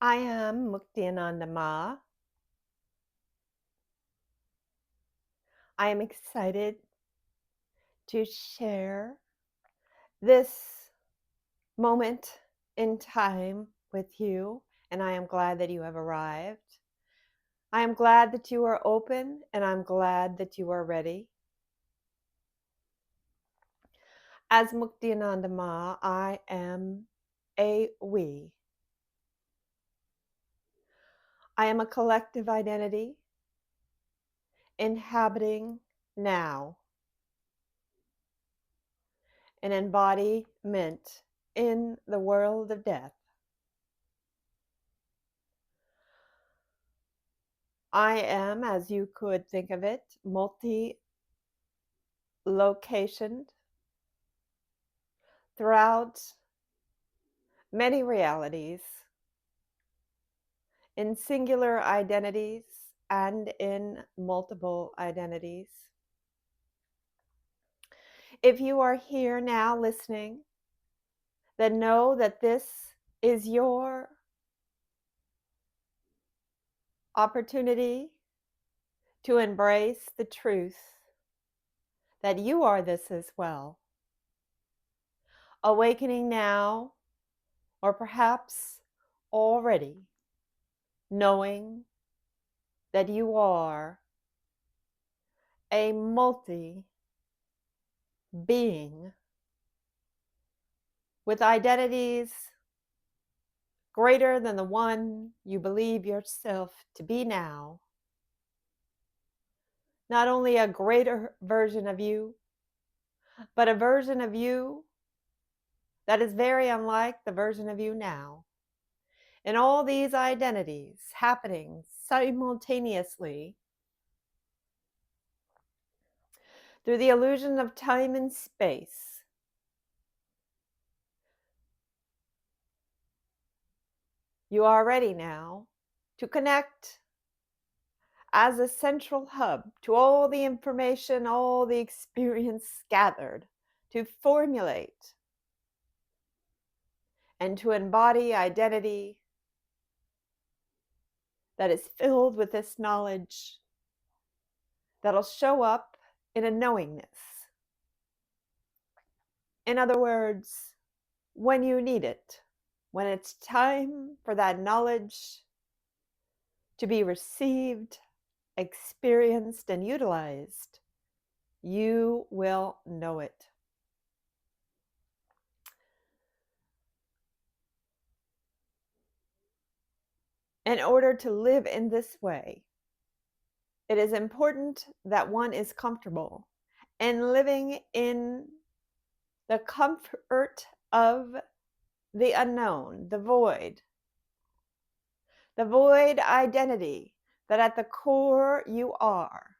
I am Muktianandama. I am excited to share this moment in time with you, and I am glad that you have arrived. I am glad that you are open, and I'm glad that you are ready. As Muktianandama, I am a we. I am a collective identity inhabiting now, an embodiment in the world of death. I am, as you could think of it, multi-locationed throughout many realities, in singular identities and in multiple identities. If you are here now listening, then know that this is your opportunity to embrace the truth that you are this as well. Awakening now, or perhaps already knowing that you are a multi being with identities greater than the one you believe yourself to be now. Not only a greater version of you, but a version of you that is very unlike the version of you now. And all these identities happening simultaneously through the illusion of time and space. You are ready now to connect as a central hub to all the information, all the experience gathered, to formulate and to embody identity that is filled with this knowledge that'll show up in a knowingness. In other words, when you need it, when it's time for that knowledge to be received, experienced, and utilized, you will know it. In order to live in this way, it is important that one is comfortable and living in the comfort of the unknown, the void identity that at the core you are.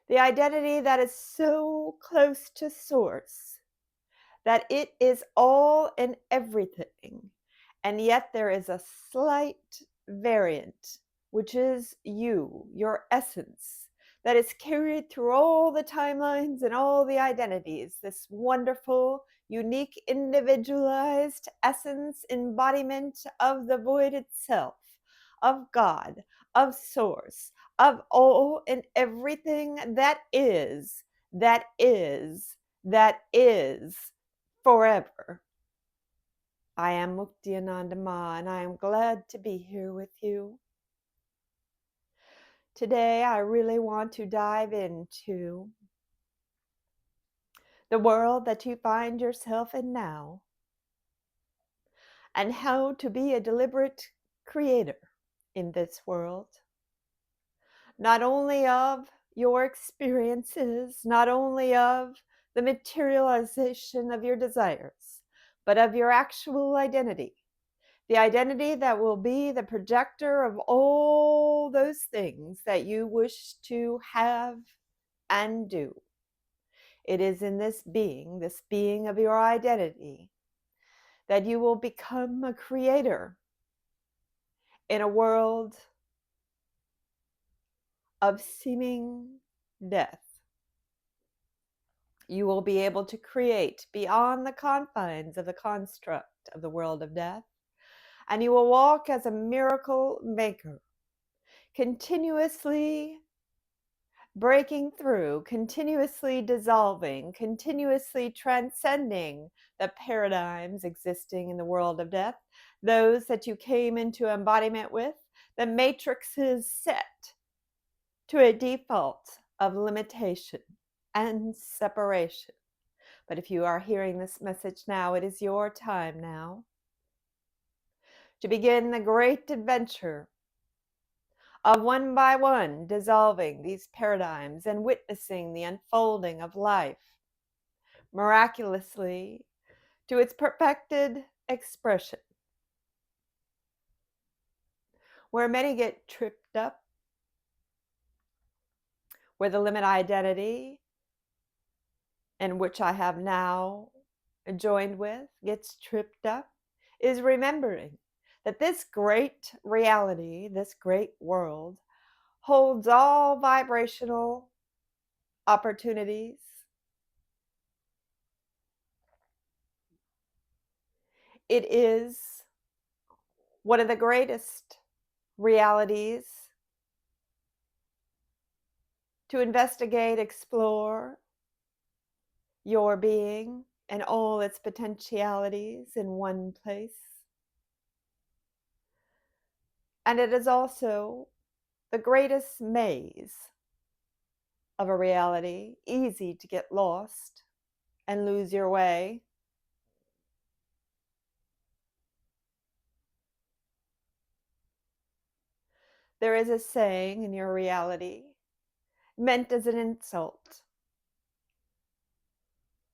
The identity that is so close to source that it is all and everything, and yet there is a slight variant, which is you, your essence, that is carried through all the timelines and all the identities, this wonderful, unique, individualized essence, embodiment of the void itself, of God, of source, of all and everything that is, that is, that is forever. I am Muktianandama, and I am glad to be here with you. Today, I really want to dive into the world that you find yourself in now, and how to be a deliberate creator in this world. Not only of your experiences, not only of the materialization of your desires, but of your actual identity. The identity that will be the projector of all those things that you wish to have and do. It is in this being of your identity, that you will become a creator in a world of seeming death. You will be able to create beyond the confines of the construct of the world of death, And you will walk as a miracle maker, continuously breaking through, continuously dissolving, continuously transcending the paradigms existing in the world of death, those that you came into embodiment with, the matrices set to a default of limitation and separation. But if you are hearing this message now, it is your time now to begin the great adventure of one by one dissolving these paradigms and witnessing the unfolding of life miraculously to its perfected expression. Where many get tripped up, where the limit identity, and which I have now joined with, gets tripped up, is remembering that this great reality, this great world, holds all vibrational opportunities. It is one of the greatest realities to investigate, explore your being and all its potentialities in one place. And it is also the greatest maze of a reality, easy to get lost and lose your way. There is a saying in your reality meant as an insult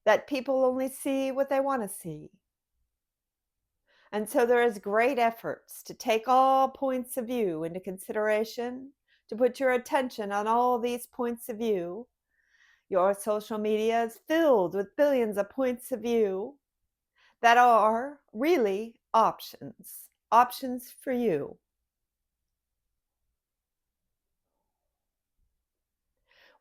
that people only see what they want to see. And so there is great efforts to take all points of view into consideration, to put your attention on all these points of view. Your social media is filled with billions of points of view that are really options, options for you.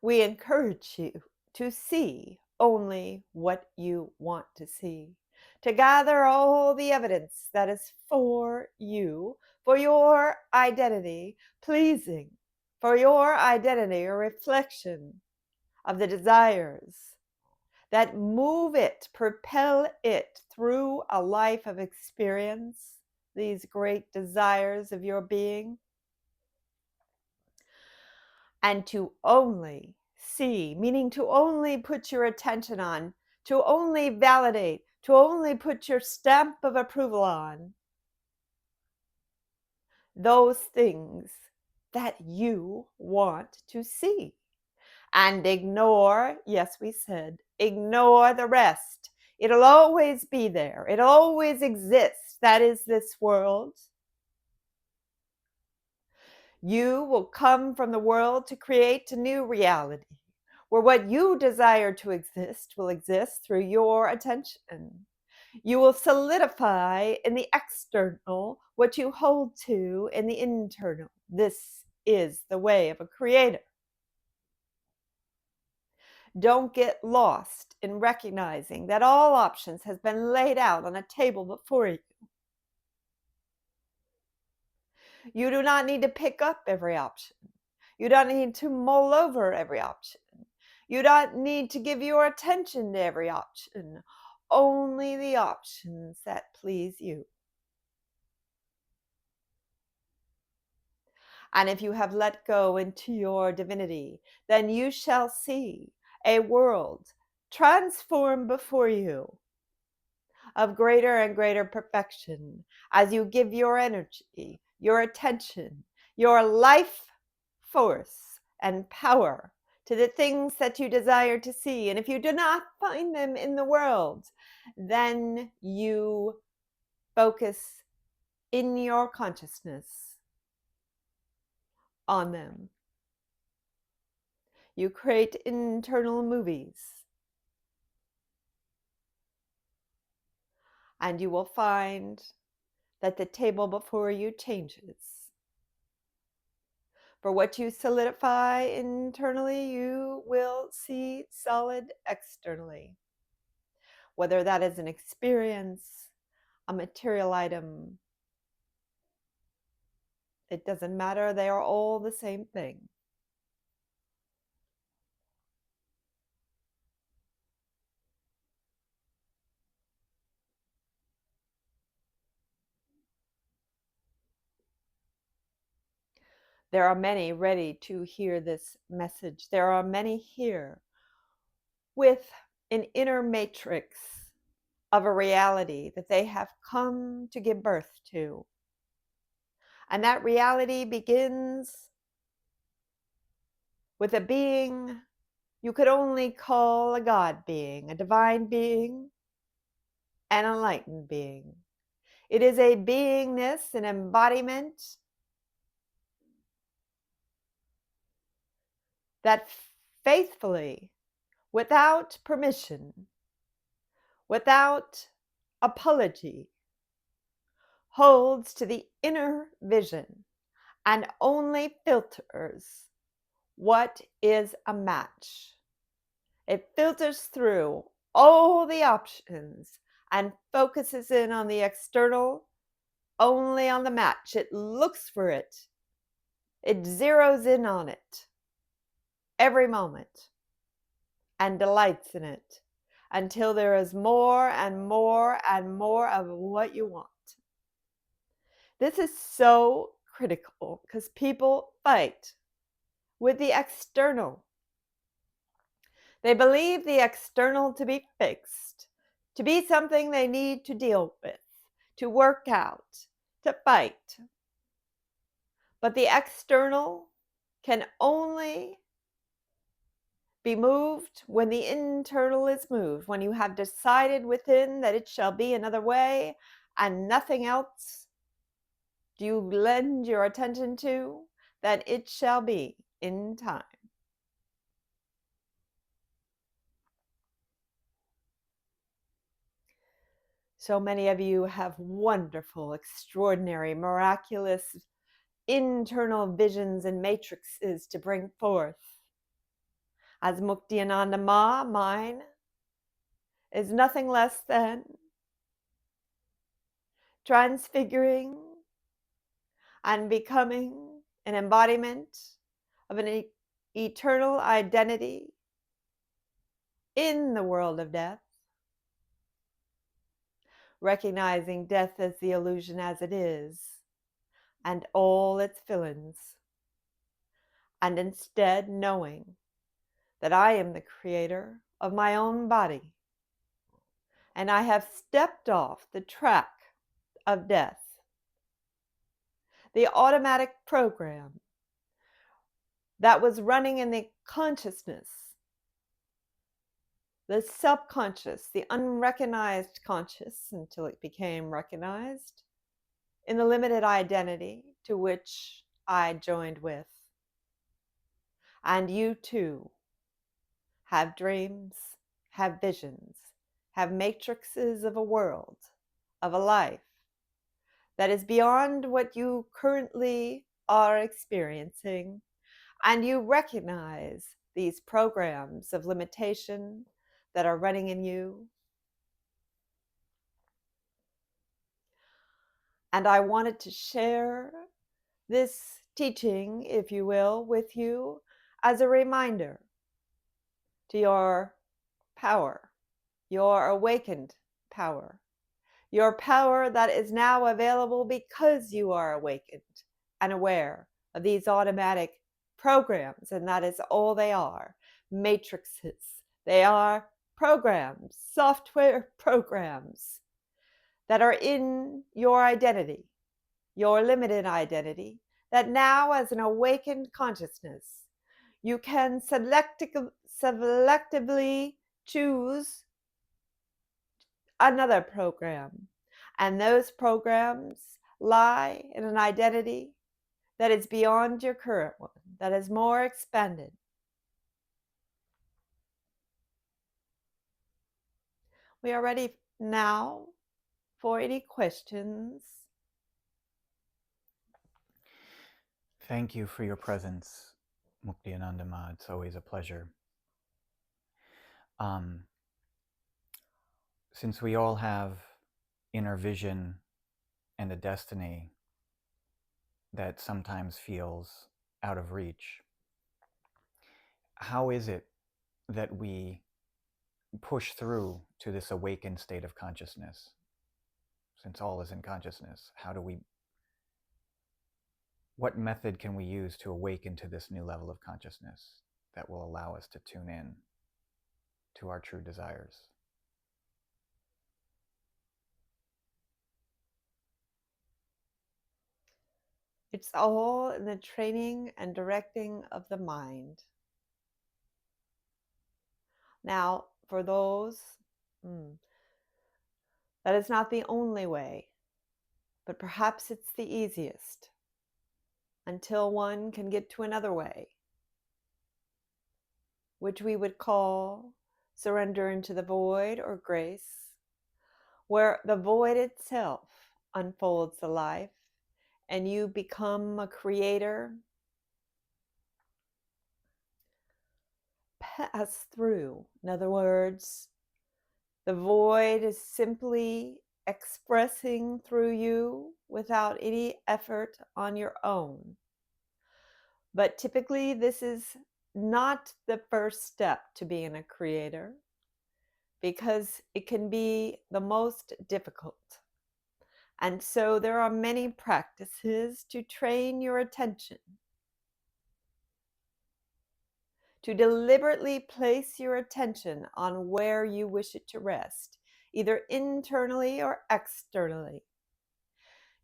We encourage you to see only what you want to see, to gather all the evidence that is for you, for your identity, pleasing, for your identity, a reflection of the desires that move it, propel it through a life of experience, these great desires of your being. And to only see, meaning to only put your attention on, to only validate, to only put your stamp of approval on those things that you want to see. And ignore, yes, we said, ignore the rest. It'll always be there. It always exists. That is this world. You will come from the world to create a new reality where what you desire to exist will exist through your attention. You will solidify in the external what you hold to in the internal. This is the way of a creator. Don't get lost in recognizing that all options has been laid out on a table before you. You do not need to pick up every option. You don't need to mull over every option. You don't need to give your attention to every option. Only the options that please you. And if you have let go into your divinity, then you shall see a world transformed before you of greater and greater perfection as you give your energy, your attention, your life force and power to the things that you desire to see. And if you do not find them in the world, then you focus in your consciousness on them. You create internal movies, and you will find that the table before you changes. For what you solidify internally, you will see solid externally. Whether that is an experience, a material item, It doesn't matter. They are all the same thing. There are many ready to hear this message. There are many here with an inner matrix of a reality that they have come to give birth to. And that reality begins with a being you could only call a God being, a divine being, an enlightened being. It is a beingness, an embodiment that faithfully, without permission, without apology, holds to the inner vision and only filters what is a match. It filters through all the options and focuses in on the external, only on the match. It looks for it. It zeroes in on it every moment and delights in it until there is more and more and more of what you want. This is so critical because people fight with the external. They believe the external to be fixed, to be something they need to deal with, to work out, to fight. But the external can only be moved when the internal is moved, when you have decided within that it shall be another way and nothing else do you lend your attention to, that it shall be in time. So many of you have wonderful, extraordinary, miraculous internal visions and matrices to bring forth. As Muktiananda Ma, mine, is nothing less than transfiguring and becoming an embodiment of an eternal identity in the world of death, recognizing death as the illusion as it is and all its fill-ins, and instead knowing that I am the creator of my own body, and I have stepped off the track of death, the automatic program that was running in the consciousness, the subconscious, the unrecognized conscious until it became recognized in the limited identity to which I joined with. And you too have dreams, have visions, have matrices of a world, of a life that is beyond what you currently are experiencing, and you recognize these programs of limitation that are running in you. And I wanted to share this teaching, if you will, with you as a reminder to your power, your awakened power, your power that is now available because you are awakened and aware of these automatic programs, and that is all they are, matrices. They are programs, software programs that are in your identity, your limited identity, that now as an awakened consciousness, you can selectively choose another program. And those programs lie in an identity that is beyond your current one, that is more expanded. We are ready now for any questions. Thank you for your presence, Muktiananda Ma. It's always a pleasure. Since we all have inner vision and a destiny that sometimes feels out of reach. How is it that we push through to this awakened state of consciousness? Since all is in consciousness, what method can we use to awaken to this new level of consciousness that will allow us to tune in to our true desires? It's all in the training and directing of the mind. Now, for those, that is not the only way, but perhaps it's the easiest until one can get to another way, which we would call surrender into the void or grace, where the void itself unfolds the life and you become a creator, pass through. In other words, the void is simply expressing through you without any effort on your own. But typically, this is not the first step to being a creator because it can be the most difficult. And so there are many practices to train your attention, to deliberately place your attention on where you wish it to rest, either internally or externally.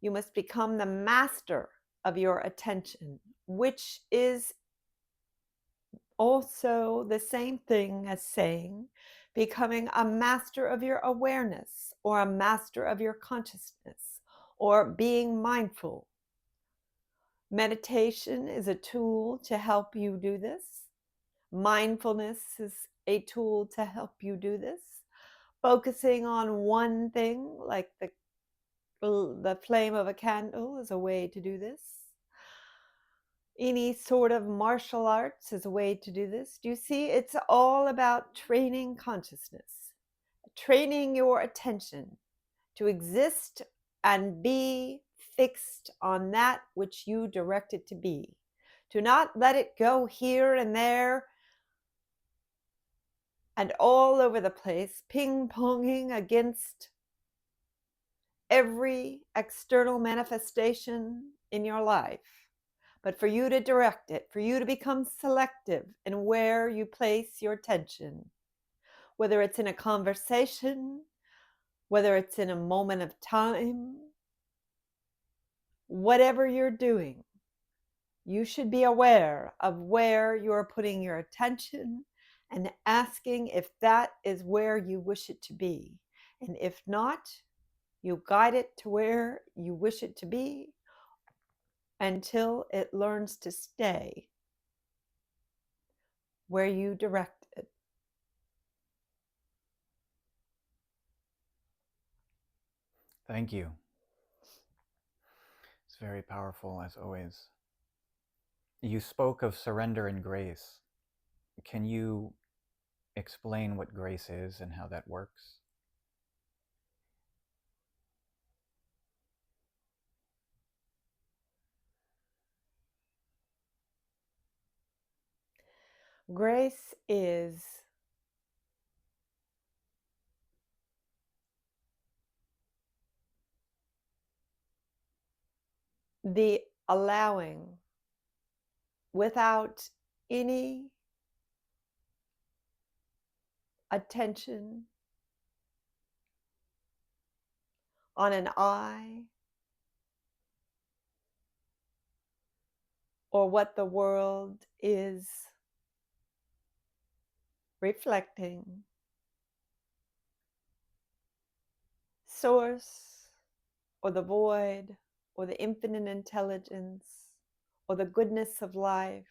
You must become the master of your attention, which is also the same thing as saying becoming a master of your awareness or a master of your consciousness or being mindful. Meditation is a tool to help you do this. Mindfulness is a tool to help you do this. Focusing on one thing, like the flame of a candle, is a way to do this. Any sort of martial arts is a way to do this. Do you see? It's all about training consciousness, training your attention to exist and be fixed on that which you direct it to be. To not let it go here and there and all over the place, ping-ponging against every external manifestation in your life. But for you to direct it, for you to become selective in where you place your attention, whether it's in a conversation, whether it's in a moment of time, whatever you're doing, you should be aware of where you're putting your attention and asking if that is where you wish it to be. And if not, you guide it to where you wish it to be until it learns to stay where you direct it. Thank you. It's very powerful, as always. You spoke of surrender and grace. Can you explain what grace is and how that works? Grace is the allowing without any attention on an I or what the world is reflecting. Source or the void or the infinite intelligence or the goodness of life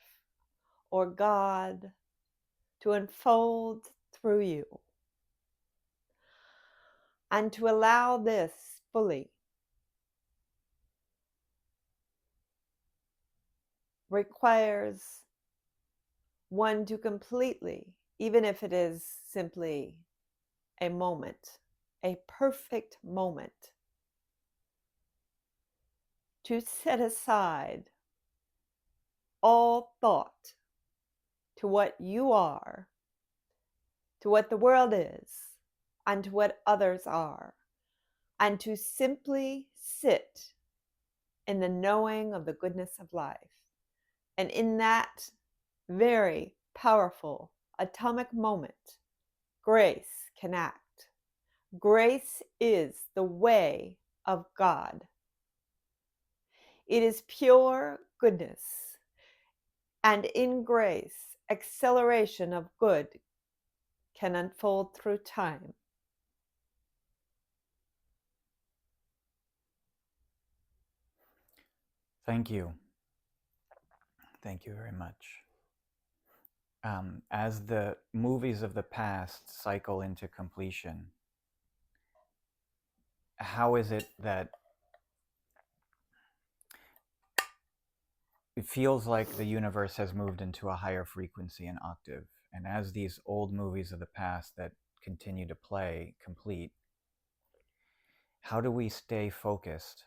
or God to unfold through you. And to allow this fully requires one to completely, even if it is simply a moment, a perfect moment, to set aside all thought to what you are, to what the world is, and to what others are, and to simply sit in the knowing of the goodness of life. And in that very powerful atomic moment, grace can act. Grace is the way of God. It is pure goodness. And in grace, acceleration of good can unfold through time. Thank you. Thank you very much. As the movies of the past cycle into completion, how is it that it feels like the universe has moved into a higher frequency and octave? And as these old movies of the past that continue to play complete, how do we stay focused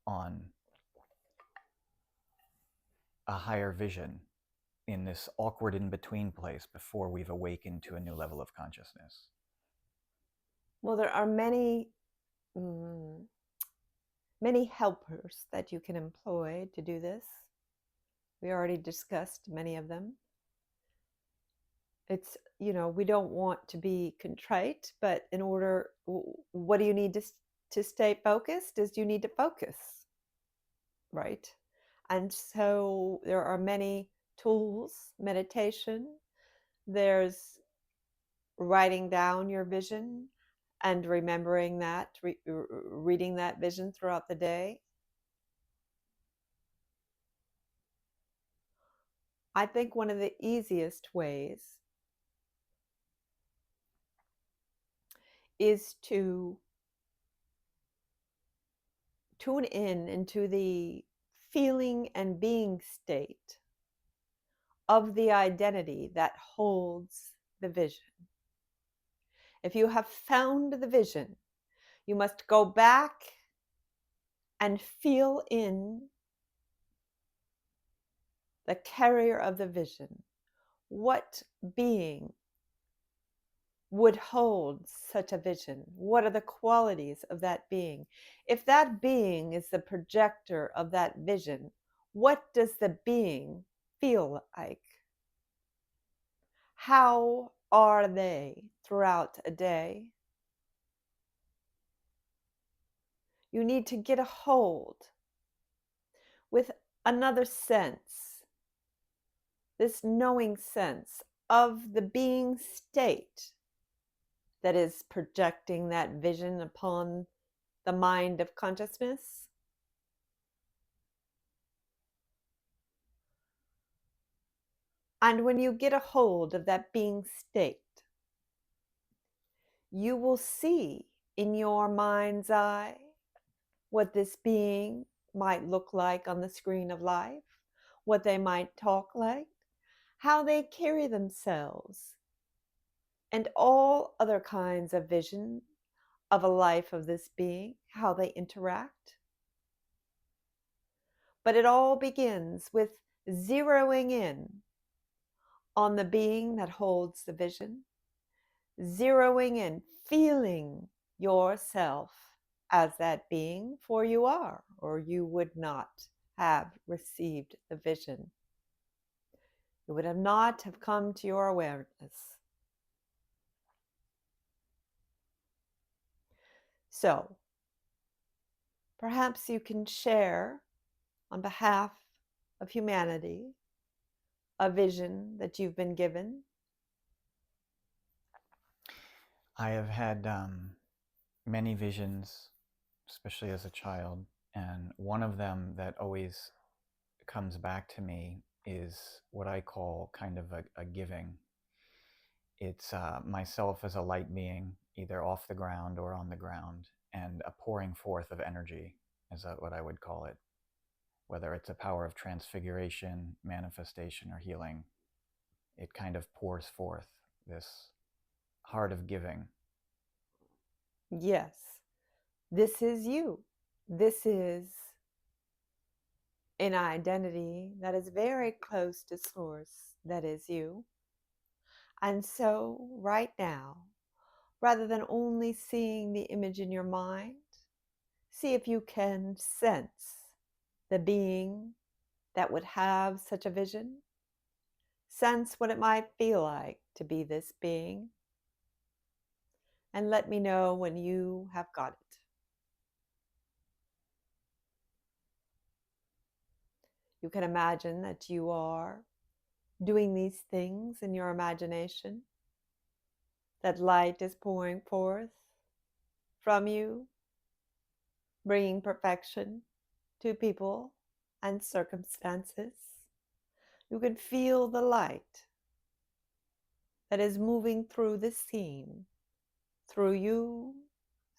on a higher vision in this awkward in-between place before we've awakened to a new level of consciousness? Well, there are many helpers that you can employ to do this. We already discussed many of them. It's, we don't want to be contrite, but what do you need to stay focused is you need to focus, right? And so there are many tools, meditation, there's writing down your vision and remembering that, reading that vision throughout the day. I think one of the easiest ways is to tune in into the feeling and being state of the identity that holds the vision. If you have found the vision, you must go back and feel in the carrier of the vision. What being would hold such a vision? What are the qualities of that being? If that being is the projector of that vision, what does the being feel like? How are they throughout a day? You need to get a hold with another sense, this knowing sense of the being state that is projecting that vision upon the mind of consciousness. And when you get a hold of that being state, you will see in your mind's eye what this being might look like on the screen of life, what they might talk like, how they carry themselves, and all other kinds of vision of a life of this being, how they interact. But it all begins with zeroing in on the being that holds the vision, zeroing in, feeling yourself as that being, for you are, or you would not have received the vision. You would have not have come to your awareness. So, perhaps you can share on behalf of humanity a vision that you've been given. I have had many visions, especially as a child, and one of them that always comes back to me is what I call kind of a giving. It's myself as a light being, either off the ground or on the ground, and a pouring forth of energy is what I would call it. Whether it's a power of transfiguration, manifestation, or healing, it kind of pours forth this heart of giving. Yes, this is you. This is an identity that is very close to source, that is you. And so, right now, rather than only seeing the image in your mind, see if you can sense the being that would have such a vision. Sense what it might feel like to be this being. And let me know when you have got it. You can imagine that you are doing these things in your imagination, that light is pouring forth from you, bringing perfection to people and circumstances. You can feel the light that is moving through the scene, through you,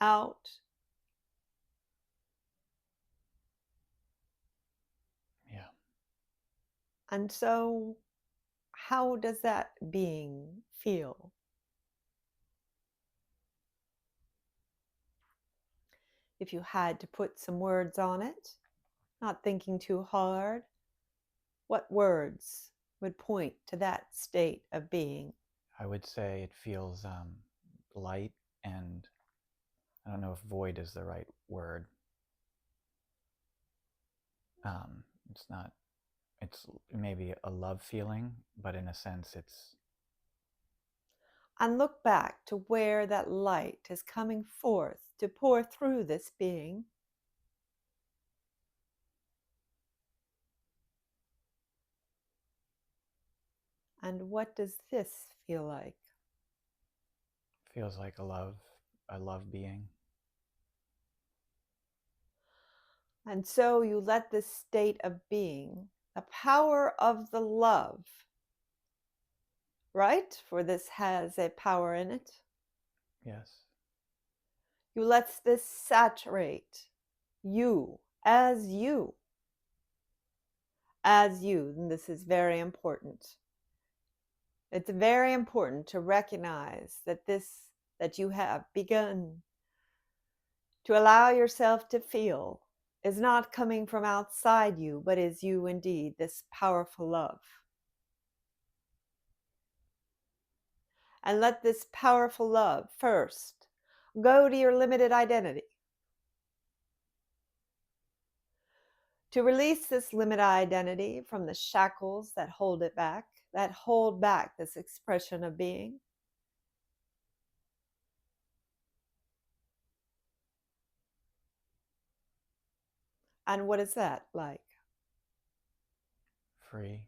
out. Yeah. And so, how does that being feel? If you had to put some words on it, not thinking too hard, what words would point to that state of being? I would say it feels light, and I don't know if void is the right word. It's not, it's maybe a love feeling, but in a sense it's, And look back to where that light is coming forth to pour through this being. And what does this feel like? feels like a love being. And so you let this state of being, the power of the love, right? For this has a power in it. Yes. You let this saturate you as you. As you. And this is very important. It's very important to recognize that that you have begun to allow yourself to feel is not coming from outside you, but is you indeed, this powerful love. And let this powerful love first go to your limited identity. To release this limited identity from the shackles that hold it back, that hold back this expression of being. And what is that like? Free.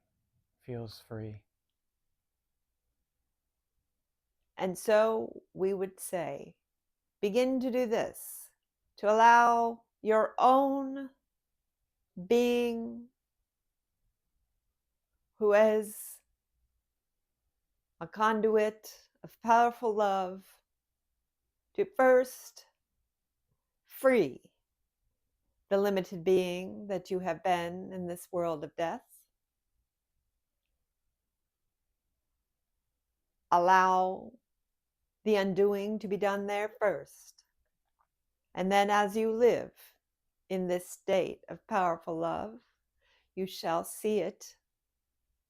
Feels free. And so we would say, begin to do this, to allow your own being, who is a conduit of powerful love, to first free the limited being that you have been in this world of death. Allow the undoing to be done there first. And then as you live in this state of powerful love, you shall see it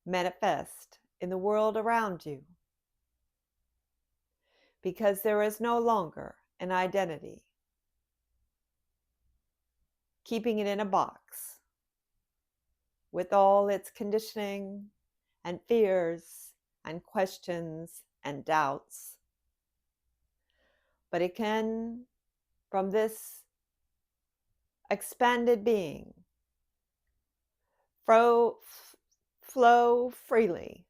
manifest in the world around you. Because there is no longer an identity, keeping it in a box with all its conditioning and fears and questions and doubts. But it can, from this expanded being, flow freely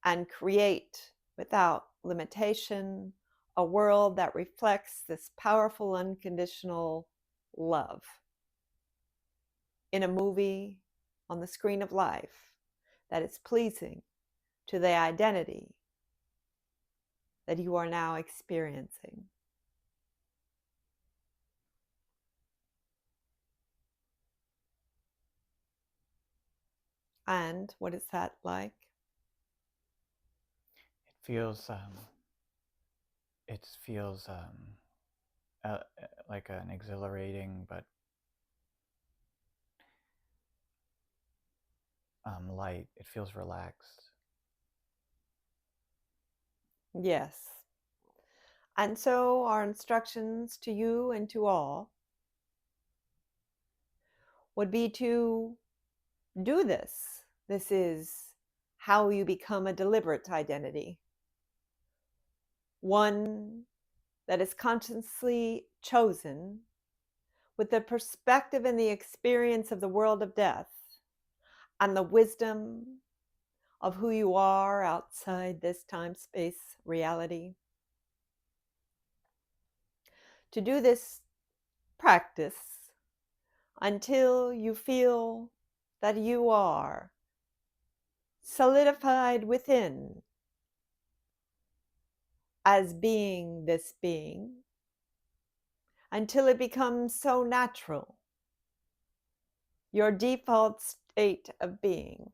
and create without limitation a world that reflects this powerful unconditional love in a movie on the screen of life that is pleasing to the identity that you are now experiencing. And what is that like? It feels like an exhilarating but light. It feels relaxed. Yes. And so, our instructions to you and to all would be to do this. This is how you become a deliberate identity, one that is consciously chosen with the perspective and the experience of the world of death and the wisdom of who you are outside this time space reality. To do this practice until you feel that you are solidified within as being this being, until it becomes so natural, your default state of being,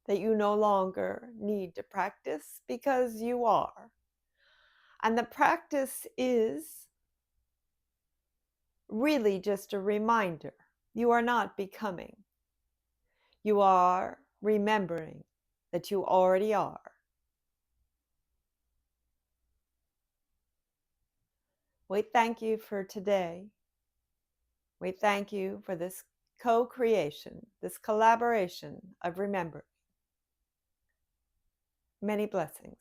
that you no longer need to practice because you are. And the practice is really just a reminder. You are not becoming. You are remembering that you already are. We thank you for today. We thank you for this co-creation, this collaboration of remembering. Many blessings.